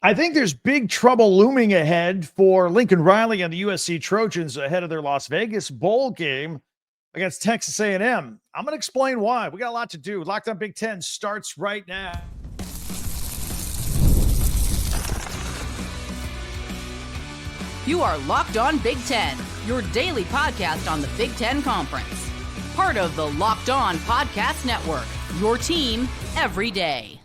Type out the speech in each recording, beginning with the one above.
I think there's big trouble looming ahead for Lincoln Riley and the USC Trojans ahead of their Las Vegas Bowl game against Texas A&M. I'm going to explain why. We got a lot to do. Locked On Big Ten starts right now. You are Locked On Big Ten, your daily podcast on the Big Ten Conference. Part of the Locked On Podcast Network, your team every day.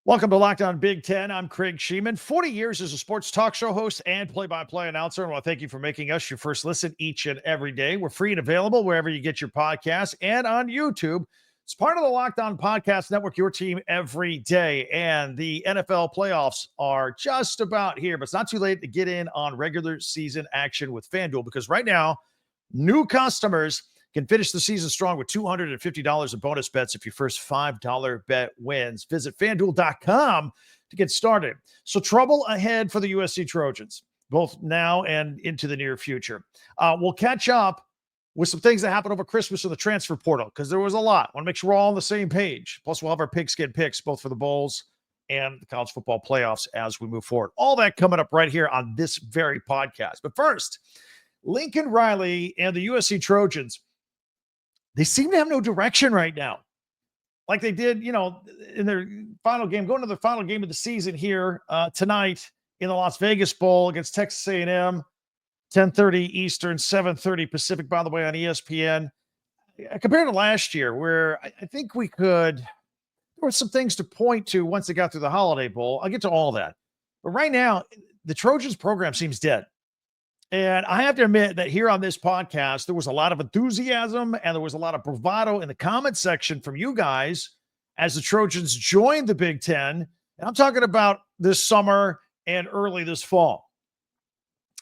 Welcome to Locked On Big Ten. I'm Craig Sheeman. 40 years as a sports talk show host and play-by-play announcer. And I want to thank you for making us your first listen each and every day. We're free and available wherever you get your podcasts and on YouTube. It's part of the Locked On Podcast Network, your team every day. And the NFL playoffs are just about here, but it's not too late to get in on regular season action with FanDuel, because right now, new customers can finish the season strong with $250 in bonus bets if your first $5 bet wins. Visit FanDuel.com to get started. So trouble ahead for the USC Trojans, both now and into the near future. We'll catch up with some things that happened over Christmas in the transfer portal, because there was a lot. I want to make sure we're all on the same page. Plus, we'll have our Pigskin Picks, both for the Bowls and the college football playoffs as we move forward. All that coming up right here on this very podcast. But first, Lincoln Riley and the USC Trojans, they seem to have no direction right now. Like they did, in their final game, going to the final game of the season here tonight in the Las Vegas Bowl against Texas A&M, 10:30 Eastern, 7:30 Pacific, by the way, on ESPN. Compared to last year, where I think there were some things to point to once they got through the Holiday Bowl. I'll get to all that. But right now, the Trojans program seems dead. And I have to admit that here on this podcast, there was a lot of enthusiasm and there was a lot of bravado in the comment section from you guys as the Trojans joined the Big Ten. And I'm talking about this summer and early this fall.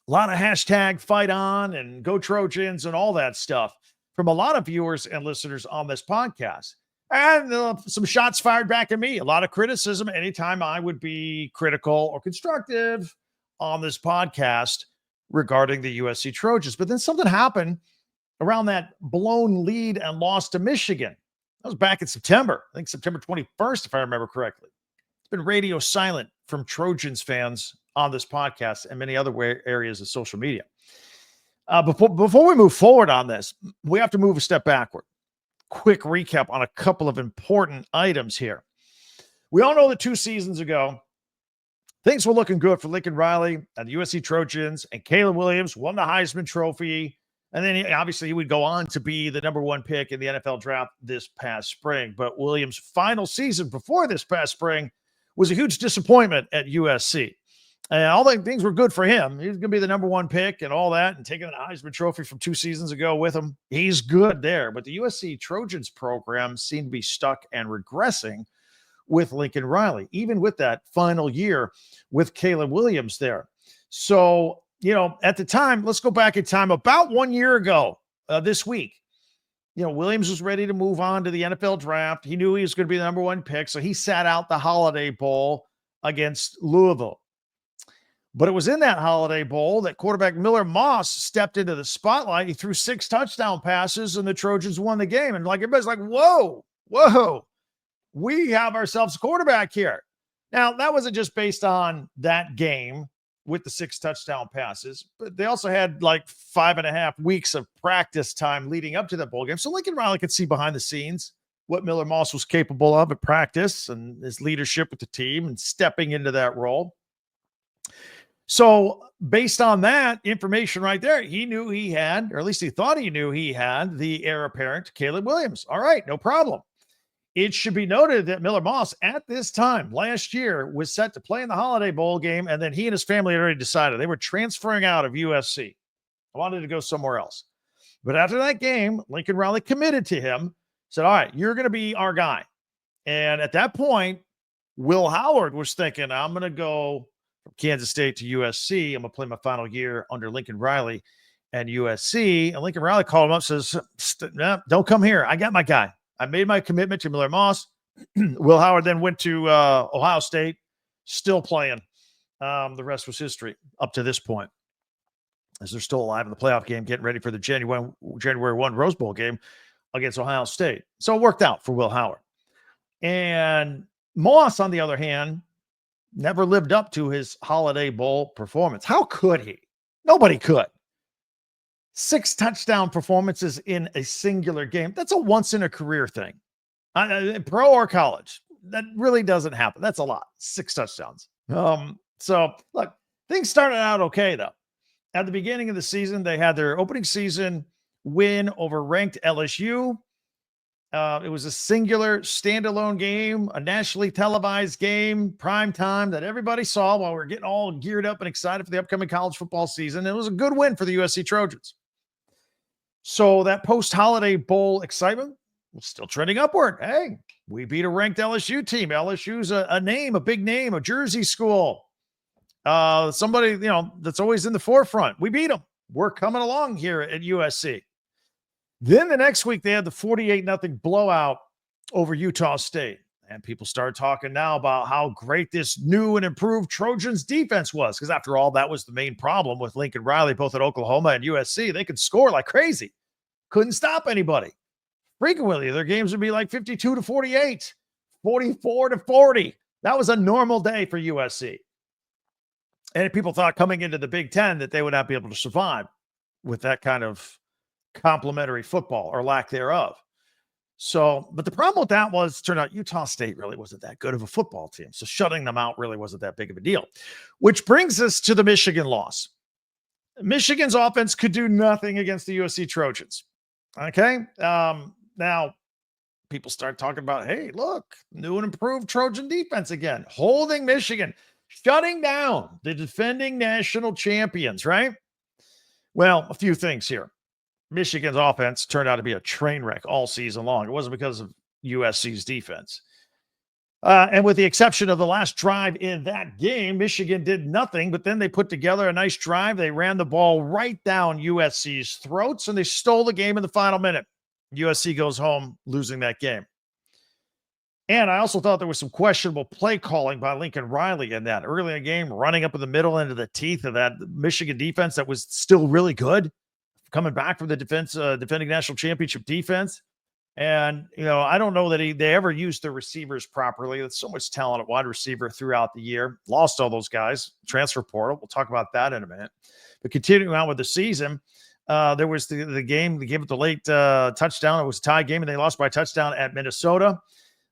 A lot of hashtag fight on and go Trojans and all that stuff from a lot of viewers and listeners on this podcast. And some shots fired back at me. A lot of criticism anytime I would be critical or constructive on this podcast regarding the USC Trojans. But then something happened around that blown lead and loss to Michigan. That was back in September. I think September 21st, if I remember correctly. It's been radio silent from Trojans fans on this podcast and many other areas of social media. Before we move forward on this, we have to move a step backward. Quick recap on a couple of important items here. We all know that 2 seasons ago, things were looking good for Lincoln Riley and the USC Trojans, and Caleb Williams won the Heisman Trophy. And then obviously he would go on to be the number 1 pick in the NFL draft this past spring. But Williams' final season before this past spring was a huge disappointment at USC. And all the things were good for him. He was going to be the number 1 pick and all that, and taking the Heisman Trophy from 2 seasons ago with him. He's good there. But the USC Trojans program seemed to be stuck and regressing with Lincoln Riley, even with that final year with Caleb Williams there. So, at the time, let's go back in time about 1 year ago this week. Williams was ready to move on to the NFL draft. He knew he was going to be the number 1 pick, so he sat out the Holiday Bowl against Louisville. But it was in that Holiday Bowl that quarterback Miller Moss stepped into the spotlight. He threw 6 touchdown passes, and the Trojans won the game. And everybody's like, whoa, we have ourselves a quarterback here. Now, that wasn't just based on that game with the 6 touchdown passes, but they also had 5.5 weeks of practice time leading up to that bowl game. So Lincoln Riley could see behind the scenes what Miller Moss was capable of at practice and his leadership with the team and stepping into that role. So based on that information right there, he knew he had, or at least he thought he knew he had, the heir apparent Caleb Williams. All right, no problem. It should be noted that Miller Moss at this time last year was set to play in the Holiday Bowl game, and then he and his family had already decided they were transferring out of USC. I wanted to go somewhere else. But after that game, Lincoln Riley committed to him, said, all right, you're going to be our guy. And at that point, Will Howard was thinking, I'm going to go from Kansas State to USC. I'm going to play my final year under Lincoln Riley and USC. And Lincoln Riley called him up, says, no, don't come here. I got my guy. I made my commitment to Miller Moss. Will Howard then went to Ohio State, still playing. The rest was history up to this point, as they're still alive in the playoff game, getting ready for the January 1 Rose Bowl game against Ohio State. So it worked out for Will Howard. And Moss, on the other hand, never lived up to his Holiday Bowl performance. How could he? Nobody could. 6 touchdown performances in a singular game. That's a once in a career thing. Pro or college. That really doesn't happen. That's a lot. 6 touchdowns. So look, things started out okay though. At the beginning of the season, they had their opening season win over ranked LSU. It was a singular standalone game, a nationally televised game, prime time that everybody saw while we were getting all geared up and excited for the upcoming college football season. It was a good win for the USC Trojans. So that post-Holiday Bowl excitement was still trending upward. Hey, we beat a ranked LSU team. LSU's a name, a big name, a Jersey school. Somebody, that's always in the forefront. We beat them. We're coming along here at USC. Then the next week, they had the 48-0 blowout over Utah State. And people start talking now about how great this new and improved Trojans defense was. Because after all, that was the main problem with Lincoln Riley, both at Oklahoma and USC. They could score like crazy. Couldn't stop anybody. Frequently, their games would be like 52-48, 44-40. That was a normal day for USC. And people thought coming into the Big Ten that they would not be able to survive with that kind of complementary football or lack thereof. So, but the problem with that was, turned out Utah State really wasn't that good of a football team. So shutting them out really wasn't that big of a deal, which brings us to the Michigan loss. Michigan's offense could do nothing against the USC Trojans. Okay. Now people start talking about, hey, look, new and improved Trojan defense again, holding Michigan, shutting down the defending national champions, right? Well, a few things here. Michigan's offense turned out to be a train wreck all season long. It wasn't because of USC's defense. And with the exception of the last drive in that game, Michigan did nothing, but then they put together a nice drive. They ran the ball right down USC's throats, and they stole the game in the final minute. USC goes home losing that game. And I also thought there was some questionable play calling by Lincoln Riley in that early in the game, running up in the middle into the teeth of that Michigan defense that was still really good, coming back from the defending national championship defense. And, I don't know that they ever used their receivers properly. There's so much talent at wide receiver throughout the year. Lost all those guys, transfer portal. We'll talk about that in a minute. But continuing on with the season, there was the game, they gave it the late touchdown. It was a tie game, and they lost by a touchdown at Minnesota.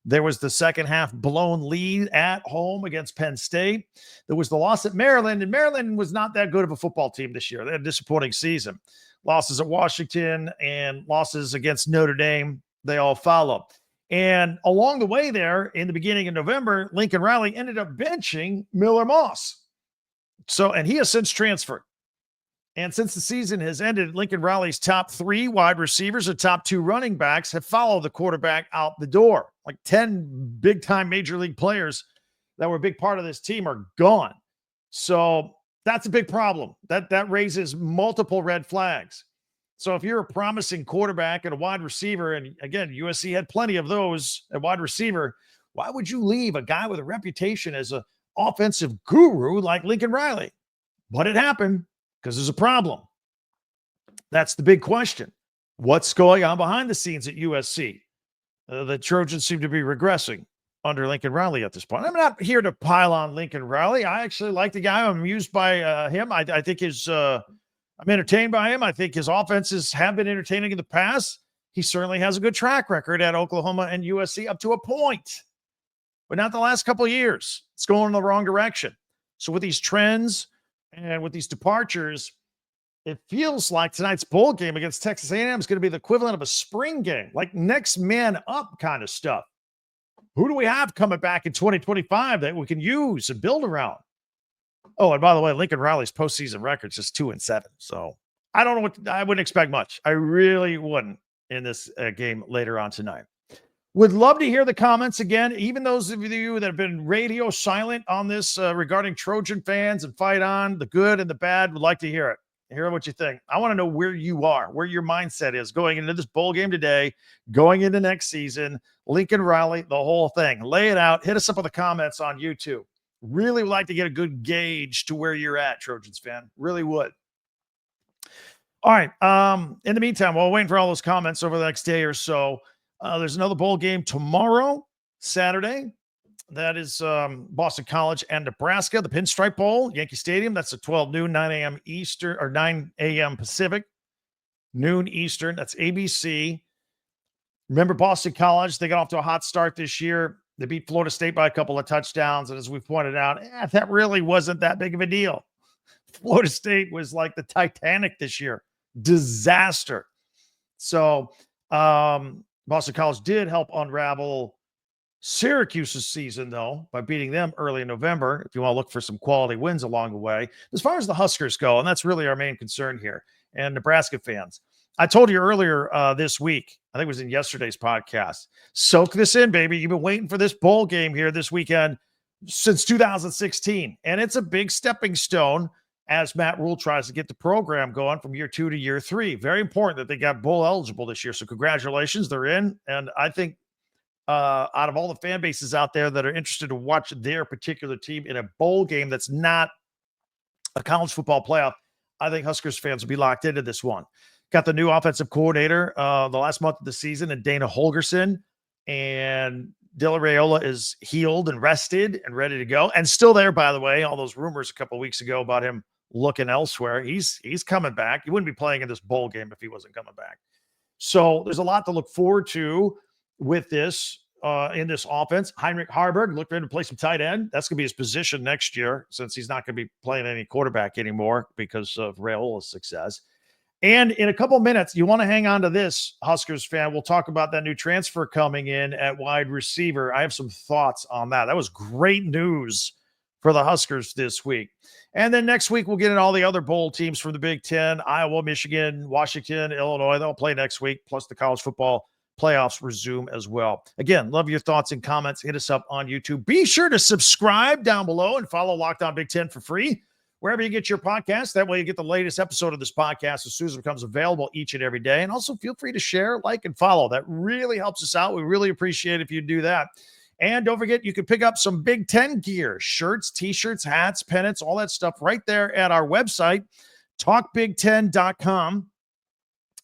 There was the second half blown lead at home against Penn State. There was the loss at Maryland, and Maryland was not that good of a football team this year. They had a disappointing season. Losses at Washington and losses against Notre Dame, they all follow. And along the way there, in the beginning of November, Lincoln Riley ended up benching Miller Moss. And he has since transferred. And since the season has ended, Lincoln Riley's top 3 wide receivers and top 2 running backs have followed the quarterback out the door. Like 10 big-time major league players that were a big part of this team are gone. So that's a big problem. That raises multiple red flags. So if you're a promising quarterback and a wide receiver, and again, USC had plenty of those at wide receiver, why would you leave a guy with a reputation as an offensive guru like Lincoln Riley? But it happened because there's a problem. That's the big question. What's going on behind the scenes at USC? The Trojans seem to be regressing under Lincoln Riley at this point. I'm not here to pile on Lincoln Riley. I actually like the guy. I'm amused by him. I think I'm entertained by him. I think his offenses have been entertaining in the past. He certainly has a good track record at Oklahoma and USC up to a point, but not the last couple of years. It's going in the wrong direction. So with these trends and with these departures, it feels like tonight's bowl game against Texas A&M is going to be the equivalent of a spring game, like next man up kind of stuff. Who do we have coming back in 2025 that we can use and build around? Oh, and by the way, Lincoln Riley's postseason record's just 2-7. So I don't know I wouldn't expect much. I really wouldn't in this game later on tonight. Would love to hear the comments again. Even those of you that have been radio silent on this regarding Trojan fans and Fight On, the good and the bad, would like to hear it. Hear what you think. I want to know where you are, where your mindset is going into this bowl game today, going into next season, Lincoln Riley, the whole thing. Lay it out. Hit us up with the comments on YouTube. Really would like to get a good gauge to where you're at, Trojans fan. Really would. All right. In the meantime, while we're waiting for all those comments over the next day or so, there's another bowl game tomorrow, Saturday. That is Boston College and Nebraska. The Pinstripe Bowl, Yankee Stadium. That's at 12 noon, 9 a.m. Eastern, or 9 a.m. Pacific, noon Eastern. That's ABC. Remember Boston College? They got off to a hot start this year. They beat Florida State by a couple of touchdowns. And as we pointed out, that really wasn't that big of a deal. Florida State was like the Titanic this year. Disaster. So Boston College did help unravel Syracuse's season, though, by beating them early in November, if you want to look for some quality wins along the way. As far as the Huskers go, and that's really our main concern here, and Nebraska fans, I told you earlier this week, I think it was in yesterday's podcast, soak this in, baby. You've been waiting for this bowl game here this weekend since 2016, and it's a big stepping stone as Matt Rule tries to get the program going from year 2 to year 3. Very important that they got bowl eligible this year, so congratulations, they're in, and I think out of all the fan bases out there that are interested to watch their particular team in a bowl game that's not a college football playoff, I think Huskers fans will be locked into this one. Got the new offensive coordinator the last month of the season, and Dana Holgorsen, and Dylan Raiola is healed and rested and ready to go, and still there, by the way. All those rumors a couple of weeks ago about him looking elsewhere, he's coming back. He wouldn't be playing in this bowl game if he wasn't coming back. So there's a lot to look forward to with this in this offense. Heinrich Haarberg looked ready to play some tight end. That's going to be his position next year, since he's not going to be playing any quarterback anymore because of Raiola's success. And in a couple of minutes, you want to hang on to this, Huskers fan. We'll talk about that new transfer coming in at wide receiver. I have some thoughts on that. That was great news for the Huskers this week. And then next week, we'll get in all the other bowl teams from the Big Ten: Iowa, Michigan, Washington, Illinois. They'll play next week, plus the college football playoffs resume as well. Again, love your thoughts and comments. Hit us up on YouTube. Be sure to subscribe down below and follow Locked On Big Ten for free wherever you get your podcast. That way you get the latest episode of this podcast as soon as it becomes available each and every day. And also feel free to share, like, and follow. That really helps us out. We really appreciate it if you do that. And don't forget, you can pick up some Big Ten gear: shirts, t-shirts, hats, pennants, all that stuff right there at our website, talkbig10.com.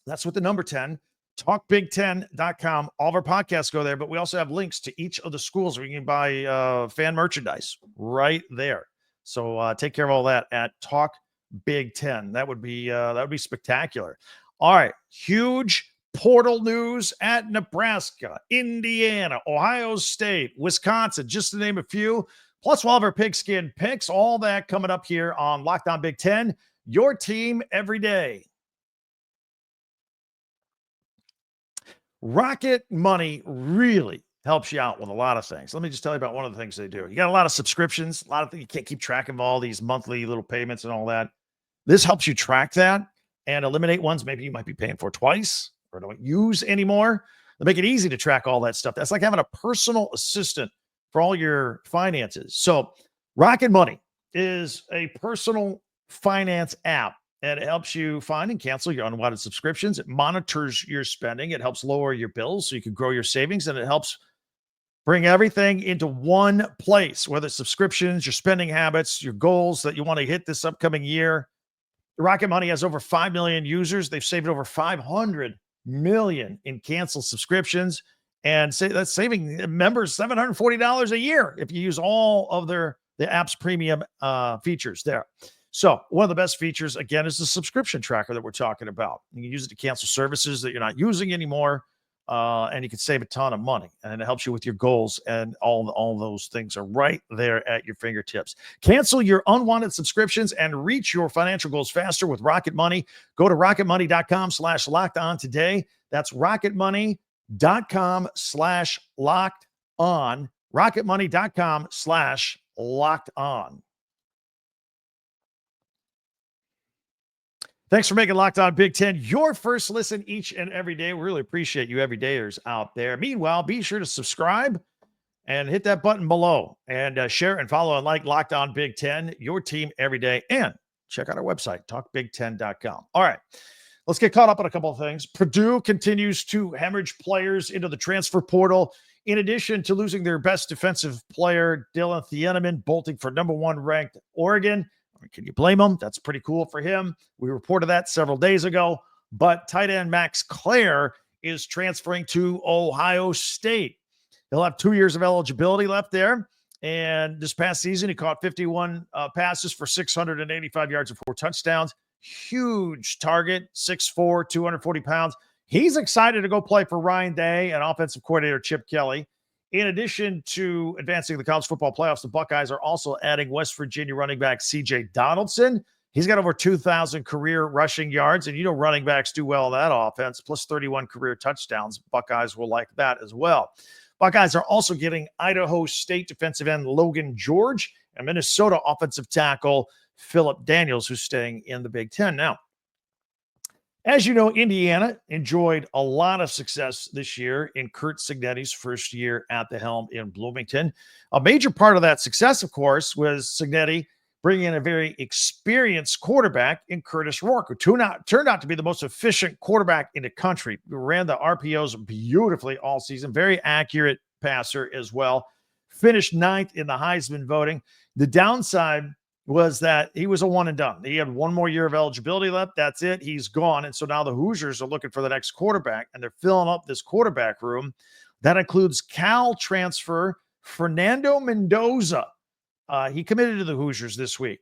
That's with the number 10, talkbig10.com. All of our podcasts go there, but we also have links to each of the schools where you can buy fan merchandise right there. So take care of all that at Talk Big Ten. That would be spectacular. All right, huge portal news at Nebraska, Indiana, Ohio State, Wisconsin, just to name a few. Plus, we'll have our Pigskin Picks. All that coming up here on Locked On Big Ten. Your team every day. Rocket Money really helps you out with a lot of things. Let me just tell you about one of the things they do. You got a lot of subscriptions, a lot of things. You can't keep track of all these monthly little payments and all that. This helps you track that and eliminate ones maybe you might be paying for twice or don't use anymore. They make it easy to track all that stuff. That's like having a personal assistant for all your finances. So Rocket Money is a personal finance app, and it helps you find and cancel your unwanted subscriptions. It monitors your spending. It helps lower your bills so you can grow your savings, and it helps bring everything into one place, whether it's subscriptions, your spending habits, your goals that you want to hit this upcoming year. Rocket Money has over 5 million users. They've saved over 500 million in canceled subscriptions, and that's saving members $740 a year if you use all of the app's premium features there. So one of the best features, again, is the subscription tracker that we're talking about. You can use it to cancel services that you're not using anymore, and you can save a ton of money. And it helps you with your goals, and all those things are right there at your fingertips. Cancel your unwanted subscriptions and reach your financial goals faster with Rocket Money. Go to rocketmoney.com/locked-on today. That's rocketmoney.com/locked-on. rocketmoney.com/locked-on. Thanks for making Locked On Big Ten your first listen each and every day. We really appreciate you everydayers out there. Meanwhile, be sure to subscribe and hit that button below, and share and follow and like Locked On Big Ten, your team every day. And check out our website, talkbig10.com. All right, let's get caught up on a couple of things. Purdue continues to hemorrhage players into the transfer portal. In addition to losing their best defensive player, Dylan Thieneman, bolting for number 1 ranked Oregon. Can you blame him? That's pretty cool for him. We reported that several days ago. But tight end Max Clare is transferring to Ohio State. He'll have 2 years of eligibility left there. And this past season, he caught 51 passes for 685 yards and 4 touchdowns. Huge target, 6'4", 240 pounds. He's excited to go play for Ryan Day and offensive coordinator Chip Kelly. In addition to advancing the college football playoffs, the Buckeyes are also adding West Virginia running back C.J. Donaldson. He's got over 2,000 career rushing yards, and running backs do well in that offense, plus 31 career touchdowns. Buckeyes will like that as well. Buckeyes are also getting Idaho State defensive end Logan George and Minnesota offensive tackle Phillip Daniels, who's staying in the Big Ten now. As you know, Indiana enjoyed a lot of success this year in Curt Cignetti's first year at the helm in Bloomington. A major part of that success, of course, was Cignetti bringing in a very experienced quarterback in Curtis Rourke, who turned out to be the most efficient quarterback in the country. He ran the RPOs beautifully all season, very accurate passer as well. Finished 9th in the Heisman voting. The downside was that he was a one and done. He had one more year of eligibility left. That's it. He's gone. And so now the Hoosiers are looking for the next quarterback, and they're filling up this quarterback room. That includes Cal transfer Fernando Mendoza. He committed to the Hoosiers this week.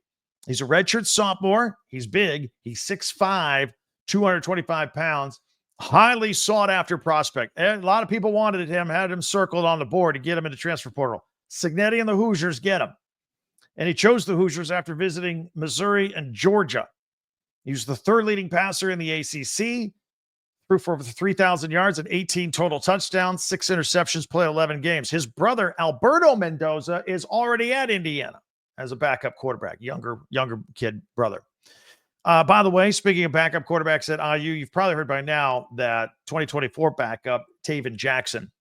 He's a redshirt sophomore. He's big. He's 6'5", 225 pounds. Highly sought after prospect. And a lot of people wanted him, had him circled on the board to get him into transfer portal. Cignetti and the Hoosiers get him. And he chose the Hoosiers after visiting Missouri and Georgia. He was the third leading passer in the ACC, threw for over 3,000 yards and 18 total touchdowns, 6 interceptions, played 11 games. His brother, Alberto Mendoza, is already at Indiana as a backup quarterback, younger kid brother. By the way, speaking of backup quarterbacks at IU, you've probably heard by now that 2024 backup, Taven Jackson,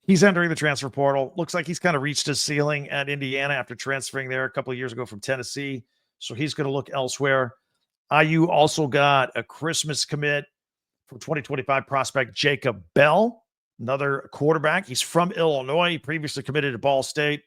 he's entering the transfer portal. Looks like he's kind of reached his ceiling at Indiana after transferring there a couple of years ago from Tennessee. So he's going to look elsewhere. IU also got a Christmas commit from 2025 prospect Jacob Bell, another quarterback. He's from Illinois. He previously committed to Ball State.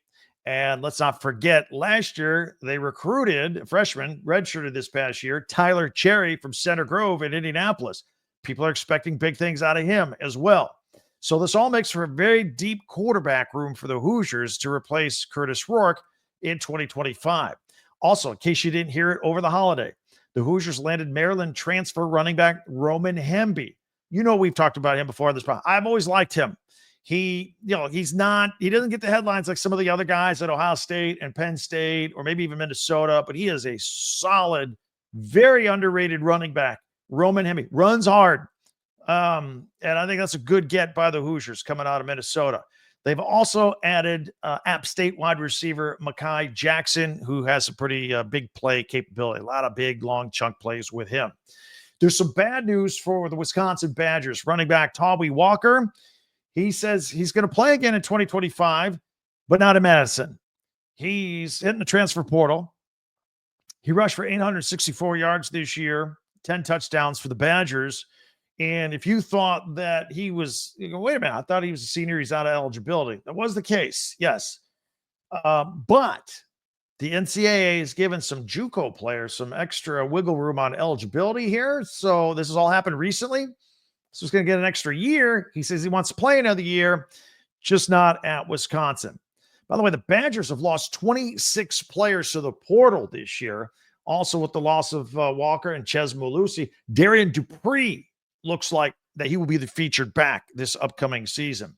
And let's not forget, last year they recruited a freshman, redshirted this past year, Tyler Cherry from Center Grove in Indianapolis. People are expecting big things out of him as well. So this all makes for a very deep quarterback room for the Hoosiers to replace Curtis Rourke in 2025. Also, in case you didn't hear it over the holiday, the Hoosiers landed Maryland transfer running back Roman Hemby. We've talked about him before on this podcast. I've always liked him. He doesn't get the headlines like some of the other guys at Ohio State and Penn State or maybe even Minnesota, but he is a solid, very underrated running back. Roman Hemby runs hard. And I think that's a good get by the Hoosiers coming out of Minnesota. They've also added App State wide receiver Mekhi Jackson, who has a pretty big play capability. A lot of big, long chunk plays with him. There's some bad news for the Wisconsin Badgers. Running back Tawee Walker, he says he's going to play again in 2025, but not in Madison. He's hitting the transfer portal. He rushed for 864 yards this year, 10 touchdowns for the Badgers. And if you thought that he was, wait a minute, I thought he was a senior, he's out of eligibility. That was the case, yes. But the NCAA has given some JUCO players some extra wiggle room on eligibility here. So this has all happened recently. So he's going to get an extra year. He says he wants to play another year, just not at Wisconsin. By the way, the Badgers have lost 26 players to the portal this year. Also with the loss of Walker and Ches Malusi, Darian Dupree looks like that he will be the featured back this upcoming season.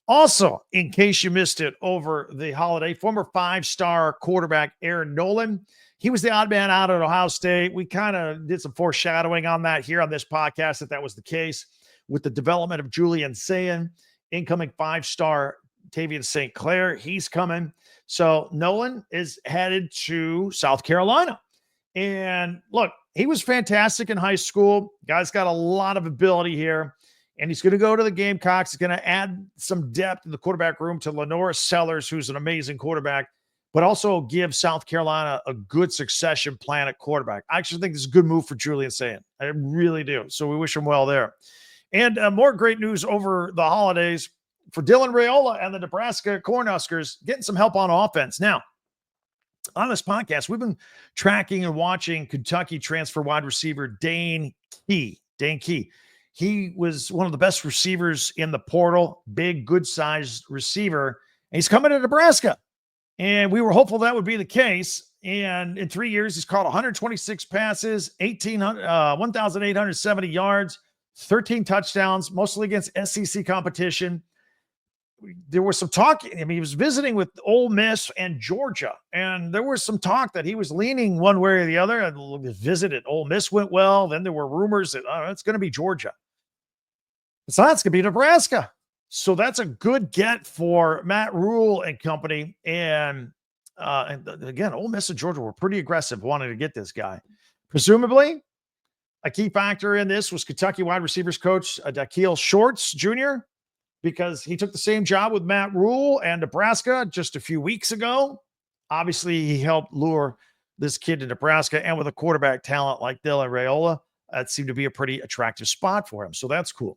Also, in case you missed it over the holiday, former 5-star quarterback Aaron Nolan, he was the odd man out at Ohio State. We kind of did some foreshadowing on that here on this podcast, that was the case with the development of Julian Sayin, incoming 5-star Tavian St. Clair. He's coming. So Nolan is headed to South Carolina. And look, he was fantastic in high school. Guy's got a lot of ability here. And he's going to go to the Gamecocks. He's going to add some depth in the quarterback room to Lenora Sellers, who's an amazing quarterback, but also give South Carolina a good succession plan at quarterback. I actually think this is a good move for Julian Sayin. I really do. So we wish him well there. And more great news over the holidays for Dylan Raiola and the Nebraska Cornhuskers, getting some help on offense. Now, on this podcast, we've been tracking and watching Kentucky transfer wide receiver Dane Key. He was one of the best receivers in the portal, big, good-sized receiver. And he's coming to Nebraska. And we were hopeful that would be the case. And in 3 years, he's caught 126 passes, 1,870 yards, 13 touchdowns, mostly against SEC competition. There was some talk. I mean, he was visiting with Ole Miss and Georgia, and there was some talk that he was leaning one way or the other. And the visit at Ole Miss went well. Then there were rumors that it's going to be Georgia. So that's going to be Nebraska. So that's a good get for Matt Rule and company. And again, Ole Miss and Georgia were pretty aggressive wanting to get this guy. Presumably, a key factor in this was Kentucky wide receivers coach Dakeil Shorts Jr., because he took the same job with Matt Rule and Nebraska just a few weeks ago. Obviously, he helped lure this kid to Nebraska, and with a quarterback talent like Dylan Raiola, that seemed to be a pretty attractive spot for him. So that's cool.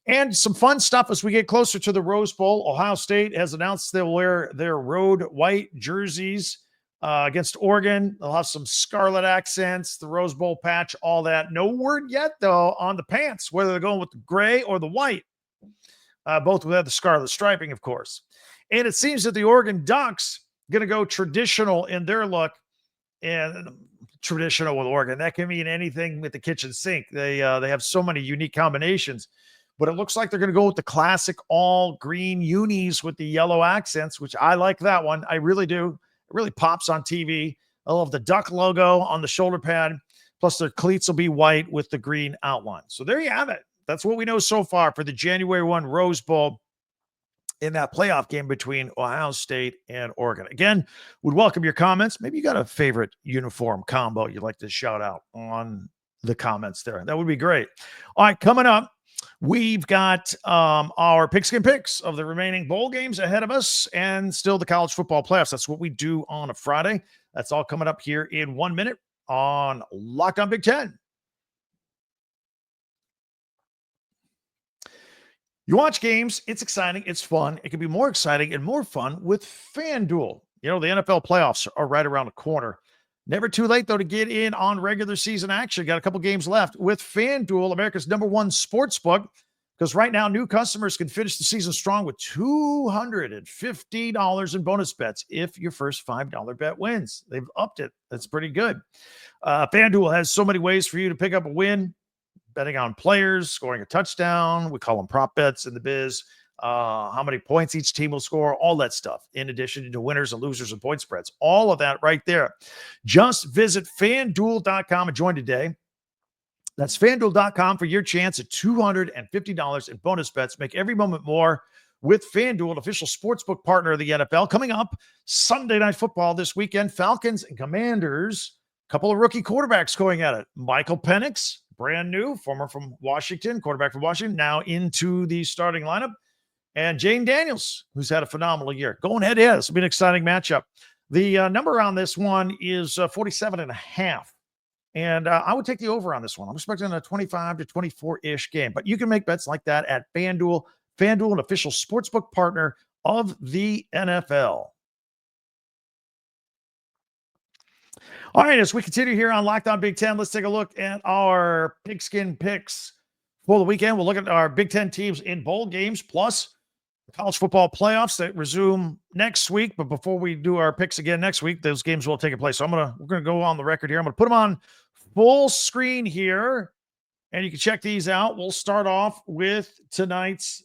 And some fun stuff as we get closer to the Rose Bowl. Ohio State has announced they'll wear their road white jerseys against Oregon. They'll have some scarlet accents, the Rose Bowl patch, all that. No word yet, though, on the pants, whether they're going with the gray or the white. Both with the scarlet striping, of course. And it seems that the Oregon Ducks going to go traditional in their look. And traditional with Oregon, that can mean anything with the kitchen sink. They have so many unique combinations. But it looks like they're going to go with the classic all green unis with the yellow accents, which I like that one. I really do. It really pops on TV. I love the duck logo on the shoulder pad. Plus their cleats will be white with the green outline. So there you have it. That's what we know so far for the January 1 Rose Bowl in that playoff game between Ohio State and Oregon. Again, would welcome your comments. Maybe you got a favorite uniform combo you'd like to shout out on the comments there. That would be great. All right, coming up, we've got our Pigskin Picks of the remaining bowl games ahead of us and still the college football playoffs. That's what we do on a Friday. That's all coming up here in 1 minute on Locked On Big Ten. You watch games, it's exciting, it's fun. It can be more exciting and more fun with FanDuel. You know, the NFL playoffs are right around the corner. Never too late, though, to get in on regular season action. Got a couple games left with FanDuel, America's #1 sports book, because right now new customers can finish the season strong with $250 in bonus bets if your first $5 bet wins. They've upped it. That's pretty good. FanDuel has so many ways for you to pick up a win. Betting on players, scoring a touchdown. We call them prop bets in the biz. How many points each team will score, all that stuff, in addition to winners and losers and point spreads. All of that right there. Just visit FanDuel.com and join today. That's FanDuel.com for your chance at $250 in bonus bets. Make every moment more with FanDuel, an official sportsbook partner of the NFL. Coming up, Sunday Night Football this weekend, Falcons and Commanders. A couple of rookie quarterbacks going at it. Michael Penix, brand new, former from Washington, quarterback from Washington, now into the starting lineup. And Jane Daniels, who's had a phenomenal year. Going head-to-head. This will be an exciting matchup. The number on this one is 47.5. And I would take the over on this one. I'm expecting a 25 to 24-ish game. But you can make bets like that at FanDuel. FanDuel, an official sportsbook partner of the NFL. All right, as we continue here on Locked On Big Ten, let's take a look at our Pigskin Picks for the weekend. We'll look at our Big Ten teams in bowl games, plus the college football playoffs that resume next week. But before we do our picks again next week, those games will take place. So we're gonna go on the record here. I'm gonna put them on full screen here, and you can check these out. We'll start off with tonight's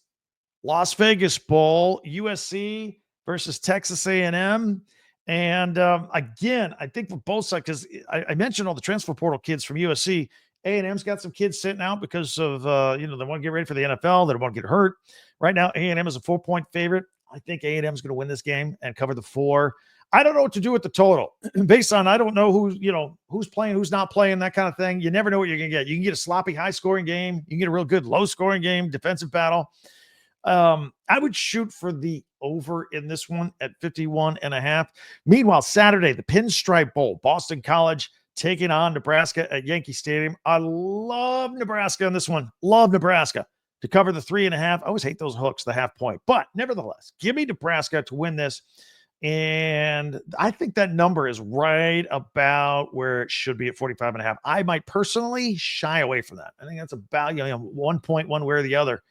Las Vegas Bowl, USC versus Texas A&M. And again, I think for both sides, because I mentioned all the transfer portal kids from USC, A&M's got some kids sitting out because of, they want to get ready for the NFL. They don't want to get hurt. Right now, A&M is a 4-point favorite. I think A&M is going to win this game and cover the 4. I don't know what to do with the total based on, I don't know who's playing, who's not playing, that kind of thing. You never know what you're going to get. You can get a sloppy, high-scoring game. You can get a real good, low-scoring game, defensive battle. I would shoot for the over in this one at 51.5. Meanwhile, Saturday, the Pinstripe Bowl, Boston College taking on Nebraska at Yankee Stadium. I love Nebraska on this one. Love Nebraska to cover the 3.5. I always hate those hooks, the half point. But nevertheless, give me Nebraska to win this. And I think that number is right about where it should be at 45.5. I might personally shy away from that. I think that's about 1 point one way or the other.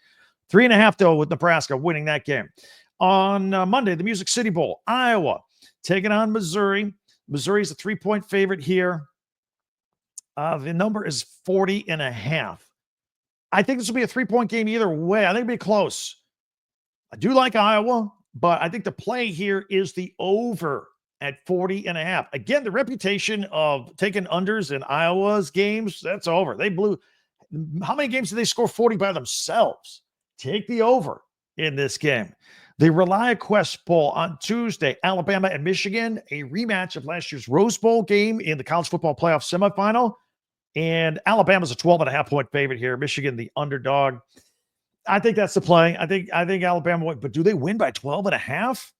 3.5, though, with Nebraska winning that game. On Monday, the Music City Bowl, Iowa taking on Missouri. Missouri's a 3-point favorite here. The number is 40.5. I think this will be a 3-point game either way. I think it'll be close. I do like Iowa, but I think the play here is the over at 40.5. Again, the reputation of taking unders in Iowa's games, that's over. They blew. How many games did they score 40 by themselves? Take the over in this game. The ReliaQuest Bowl on Tuesday, Alabama and Michigan, a rematch of last year's Rose Bowl game in the college football playoff semifinal. And Alabama's a 12.5-point favorite here. Michigan, the underdog. I think that's the play. I think Alabama win, but do they win by 12.5?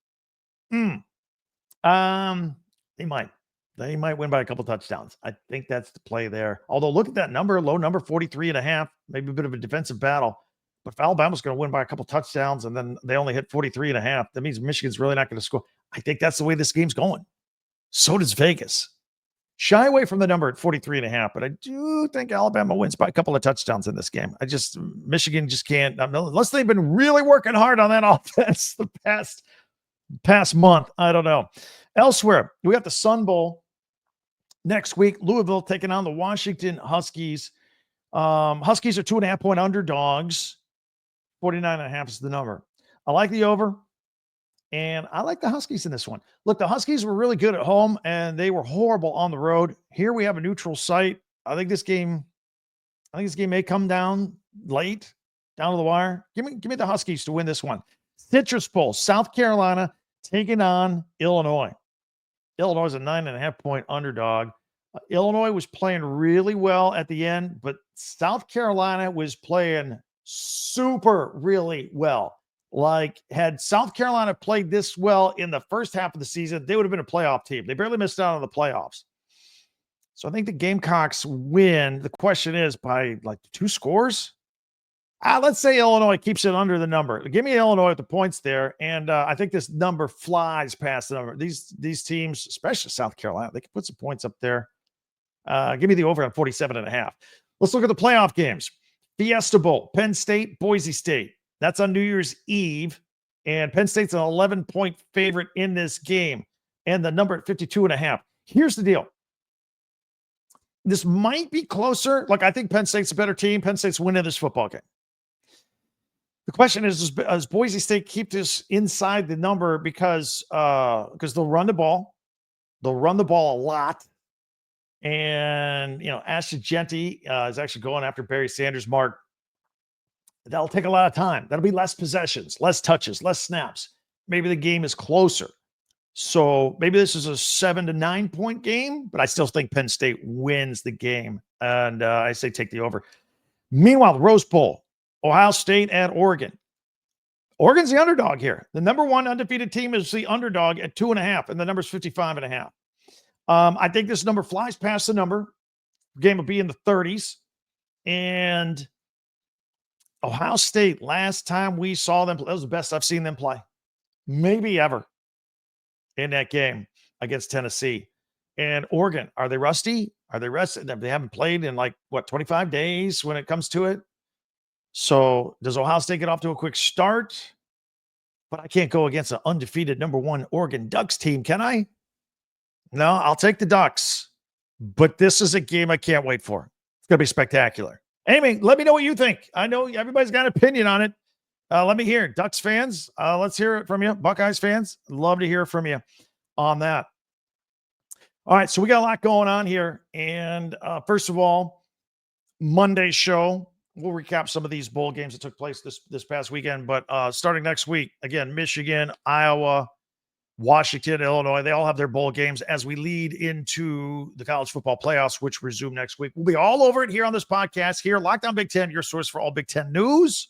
They might. They might win by a couple touchdowns. I think that's the play there. Although look at that number, low number, 43.5, maybe a bit of a defensive battle. But if Alabama's going to win by a couple touchdowns and then they only hit 43.5, that means Michigan's really not going to score. I think that's the way this game's going. So does Vegas. Shy away from the number at 43.5, but I do think Alabama wins by a couple of touchdowns in this game. Michigan just can't, unless they've been really working hard on that offense the past month. I don't know. Elsewhere, we got the Sun Bowl next week. Louisville taking on the Washington Huskies. Huskies are 2.5-point underdogs. 49.5 is the number. I like the over. And I like the Huskies in this one. Look, the Huskies were really good at home, and they were horrible on the road. Here we have a neutral site. I think this game may come down late, down to the wire. Give me the Huskies to win this one. Citrus Bowl, South Carolina taking on Illinois. Illinois is a 9.5-point underdog. Illinois was playing really well at the end, but South Carolina was playing super really well. Like, had South Carolina played this well in the first half of the season, they would have been a playoff team. They barely missed out on the playoffs. So I think the Gamecocks win. The question is by like 2 scores. Let's say Illinois keeps it under the number. Give me Illinois with the points there. And I think this number flies past the number. These teams, especially South Carolina, they can put some points up there. Give me the over on 47.5. Let's look at the playoff games. Fiesta Bowl, Penn State, Boise State. That's on New Year's Eve. And Penn State's an 11-point favorite in this game. And the number at 52.5. Here's the deal. This might be closer. Like, I think Penn State's a better team. Penn State's winning this football game. The question is, does Boise State keep this inside the number because they'll run the ball. They'll run the ball a lot. And, Ashton Genty is actually going after Barry Sanders' mark. That'll take a lot of time. That'll be less possessions, less touches, less snaps. Maybe the game is closer. So maybe this is a 7 to 9 point game, but I still think Penn State wins the game. And I say take the over. Meanwhile, the Rose Bowl, Ohio State at Oregon. Oregon's the underdog here. The number 1 undefeated team is the underdog at 2.5, and the number is 55.5. I think this number flies past the number. The game will be in the 30s. And Ohio State, last time we saw them play, that was the best I've seen them play. Maybe ever in that game against Tennessee. And Oregon, are they rusty? Are they rested? They haven't played in 25 days when it comes to it. So does Ohio State get off to a quick start? But I can't go against an undefeated number 1 Oregon Ducks team, can I? No, I'll take the Ducks. But this is a game I can't wait for. It's going to be spectacular. Anyway, let me know what you think. I know everybody's got an opinion on it. Let me hear it. Ducks fans, let's hear it from you. Buckeyes fans, love to hear from you on that. All right, so we got a lot going on here. And first of all, Monday's show, we'll recap some of these bowl games that took place this past weekend. But starting next week, again, Michigan, Iowa, Washington, Illinois, they all have their bowl games as we lead into the college football playoffs, which resume next week. We'll be all over it here on this podcast here. Locked On Big Ten, your source for all Big Ten news,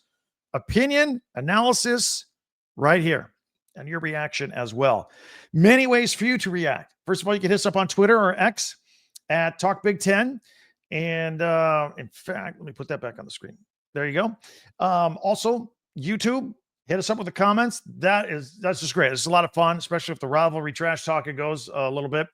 opinion, analysis, right here, and your reaction as well. Many ways for you to react. First of all, you can hit us up on Twitter or X at Talk Big Ten. And in fact, let me put that back on the screen. There you go. Also, YouTube. Hit us up with the comments. That's just great. It's a lot of fun, especially if the rivalry trash talking goes a little bit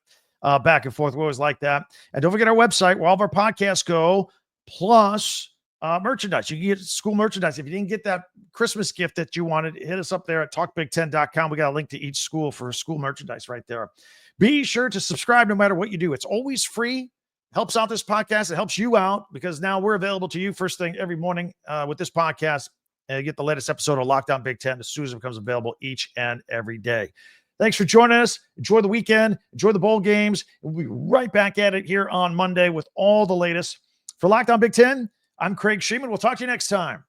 back and forth. We always like that. And don't forget our website where all of our podcasts go, plus merchandise. You can get school merchandise. If you didn't get that Christmas gift that you wanted, hit us up there at talkbig10.com. We got a link to each school for school merchandise right there. Be sure to subscribe no matter what you do. It's always free. Helps out this podcast. It helps you out because now we're available to you first thing every morning with this podcast. You get the latest episode of Locked On Big Ten as soon as it becomes available each and every day. Thanks for joining us. Enjoy the weekend. Enjoy the bowl games. We'll be right back at it here on Monday with all the latest. For Locked On Big Ten, I'm Craig Sheeman. We'll talk to you next time.